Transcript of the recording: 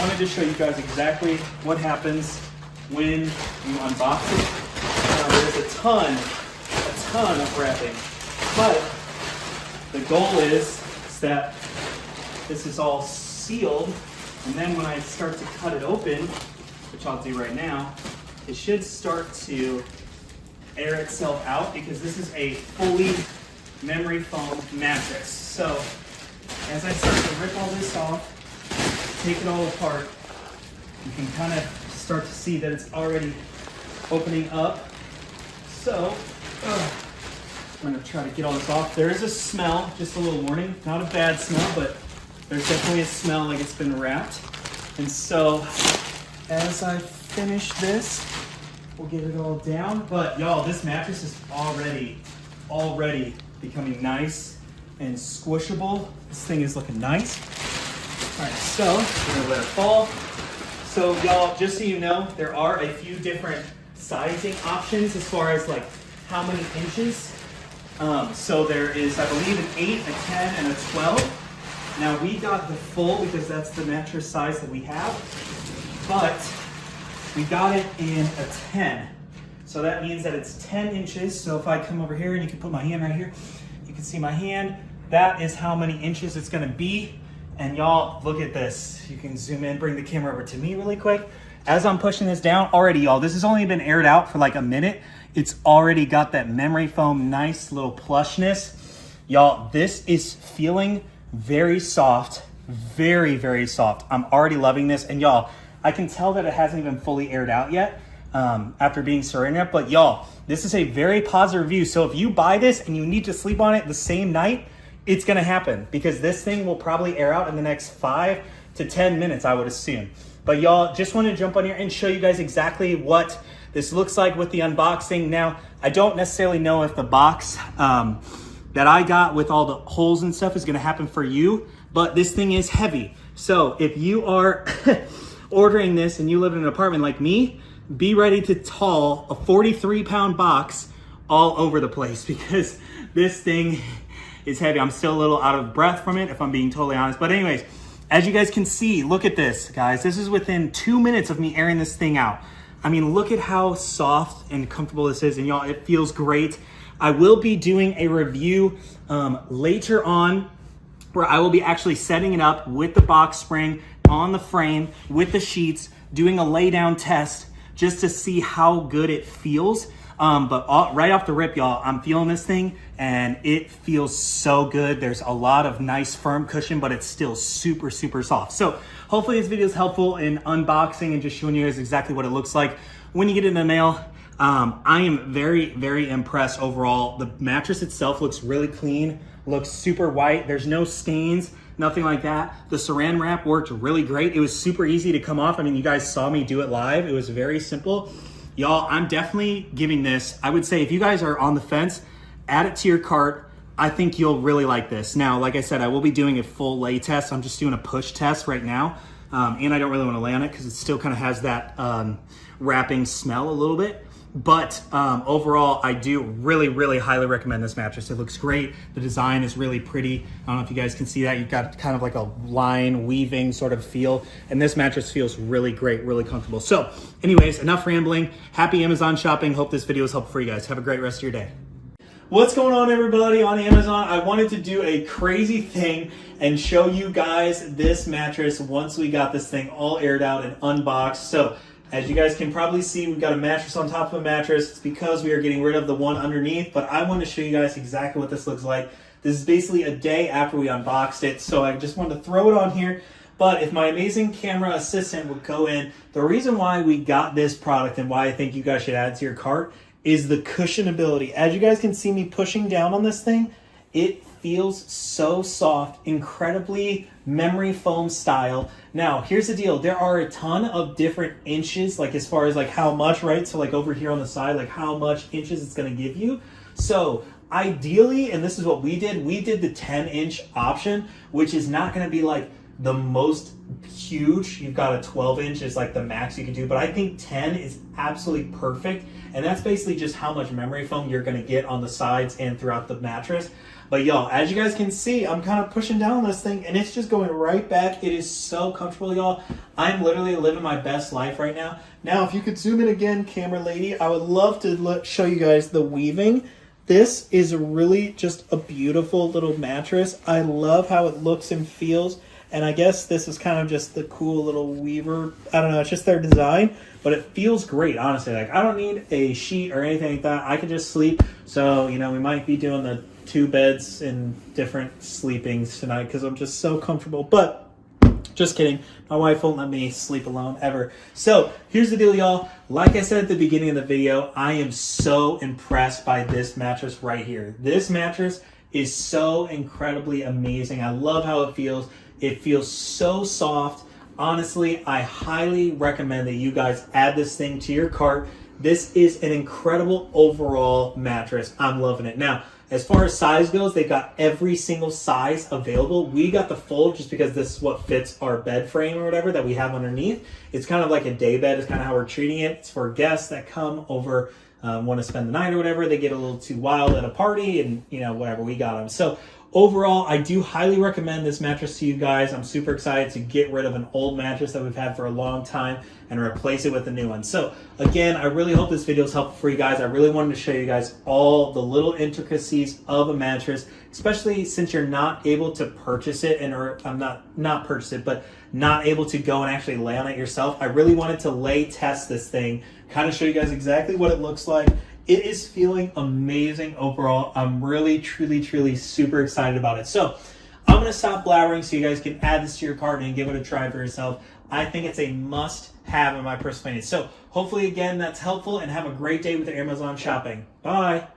wanted to show you guys exactly what happens when you unbox it. Now, there's a ton of wrapping, but the goal is that this is all sealed, and then when I start to cut it open, which I'll do right now, it should start to air itself out because this is a fully memory foam mattress. So as I start to rip all this off, take it all apart, you can kind of start to see that it's already opening up. So I'm going to try to get all this off. There is a smell, just a little warning, not a bad smell, but there's definitely a smell like it's been wrapped. And so as I finish this, we'll get it all down. But y'all, this mattress is already becoming nice and squishable. This thing is looking nice. All right, so we're gonna let it fall. So y'all, just so you know, there are a few different sizing options as far as like how many inches. So there is, I believe, an 8, a 10, and a 12. Now we got the full because that's the mattress size that we have, but we got it in a 10. So that means that it's 10 inches. So if I come over here and you can put my hand right here, you can see my hand. That is how many inches it's gonna be. And y'all, look at this. You can zoom in, bring the camera over to me really quick. As I'm pushing this down, already y'all, this has only been aired out for like a minute. It's already got that memory foam, nice little plushness. Y'all, this is feeling very soft, very soft. I'm already loving this. And y'all, I can tell that it hasn't even fully aired out yet after being saran wrapped, but y'all, this is a very positive review. So if you buy this and you need to sleep on it the same night, it's gonna happen because this thing will probably air out in the next 5 to 10 minutes, I would assume. But y'all, just wanna jump on here and show you guys exactly what this looks like with the unboxing. Now, I don't necessarily know if the box that I got with all the holes and stuff is gonna happen for you, but this thing is heavy. So if you are ordering this and you live in an apartment like me, be ready to haul a 43-pound box all over the place because this thing is heavy. I'm still a little out of breath from it, if I'm being totally honest. But anyways, as you guys can see, look at this, guys. This is within 2 minutes of me airing this thing out. I mean, look at how soft and comfortable this is. And y'all, it feels great. I will be doing a review later on where I will be actually setting it up with the box spring on the frame with the sheets, doing a lay down test just to see how good it feels. But right off the rip, y'all, I'm feeling this thing and it feels so good. There's a lot of nice firm cushion, but it's still super soft. So hopefully this video is helpful in unboxing and just showing you guys exactly what it looks like when you get it in the mail. I am very impressed overall. The mattress itself looks really clean, looks super white. There's no stains, nothing like that. The saran wrap worked really great. It was super easy to come off. I mean, you guys saw me do it live. It was very simple. Y'all, I'm definitely giving this, I would say if you guys are on the fence, add it to your cart. I think you'll really like this. Now, like I said, I will be doing a full lay test. I'm just doing a push test right now. And I don't really want to lay on it because it still kind of has that wrapping smell a little bit. But overall, I do really highly recommend this mattress. It looks great. The design is really pretty. I don't know if you guys can see that. You've got kind of like a line weaving sort of feel. And this mattress feels really great, really comfortable. So anyways, enough rambling. Happy Amazon shopping. Hope this video was helpful for you guys. Have a great rest of your day. What's going on, everybody on Amazon? I wanted to do a crazy thing and show you guys this mattress once we got this thing all aired out and unboxed. So as you guys can probably see, we've got a mattress on top of a mattress. It's because we are getting rid of the one underneath, but I want to show you guys exactly what this looks like. This is basically a day after we unboxed it, so I just wanted to throw it on here. But if my amazing camera assistant would go in, the reason why we got this product and why I think you guys should add it to your cart is the cushionability. As you guys can see me pushing down on this thing, it feels so soft, incredibly memory foam style. Now, here's the deal. There are a ton of different inches, like as far as like how much, right? So like over here on the side, like how much inches it's gonna give you. So ideally, and this is what we did the 10-inch option, which is not gonna be like the most huge. You've got a 12-inch is like the max you can do, but I think 10 is absolutely perfect. And that's basically just how much memory foam you're gonna get on the sides and throughout the mattress. But y'all, as you guys can see, I'm kind of pushing down this thing and it's just going right back. It is so comfortable, y'all. I'm literally living my best life right now. Now, if you could zoom in again, camera lady, I would love to show you guys the weaving. This is really just a beautiful little mattress. I love how it looks and feels. And I guess this is kind of just the cool little weaver. I don't know, it's just their design, but it feels great, honestly. Like, I don't need a sheet or anything like that. I can just sleep. So, you know, we might be doing the 2 beds in different sleepings tonight because I'm just so comfortable. But just kidding. My wife won't let me sleep alone ever. So here's the deal, y'all. Like I said at the beginning of the video, I am so impressed by this mattress right here. This mattress is so incredibly amazing. I love how it feels. It feels so soft. Honestly, I highly recommend that you guys add this thing to your cart. This is an incredible overall mattress. I'm loving it. Now, as far as size goes, they've got every single size available. We got the full just because this is what fits our bed frame or whatever that we have underneath. It's kind of like a day bed is kind of how we're treating it. It's for guests that come over, want to spend the night or whatever. They get a little too wild at a party and, you know, whatever, we got them. So overall, I do highly recommend this mattress to you guys. I'm super excited to get rid of an old mattress that we've had for a long time and replace it with a new one. So again, I really hope this video is helpful for you guys. I really wanted to show you guys all the little intricacies of a mattress, especially since you're not able to purchase it not purchase it, but not able to go and actually lay on it yourself. I really wanted to lay test this thing, kind of show you guys exactly what it looks like. It is feeling amazing overall. I'm really, truly super excited about it. So I'm going to stop blabbering so you guys can add this to your cart and give it a try for yourself. I think it's a must-have in my personal opinion. So hopefully, again, that's helpful, and have a great day with your Amazon shopping. Bye.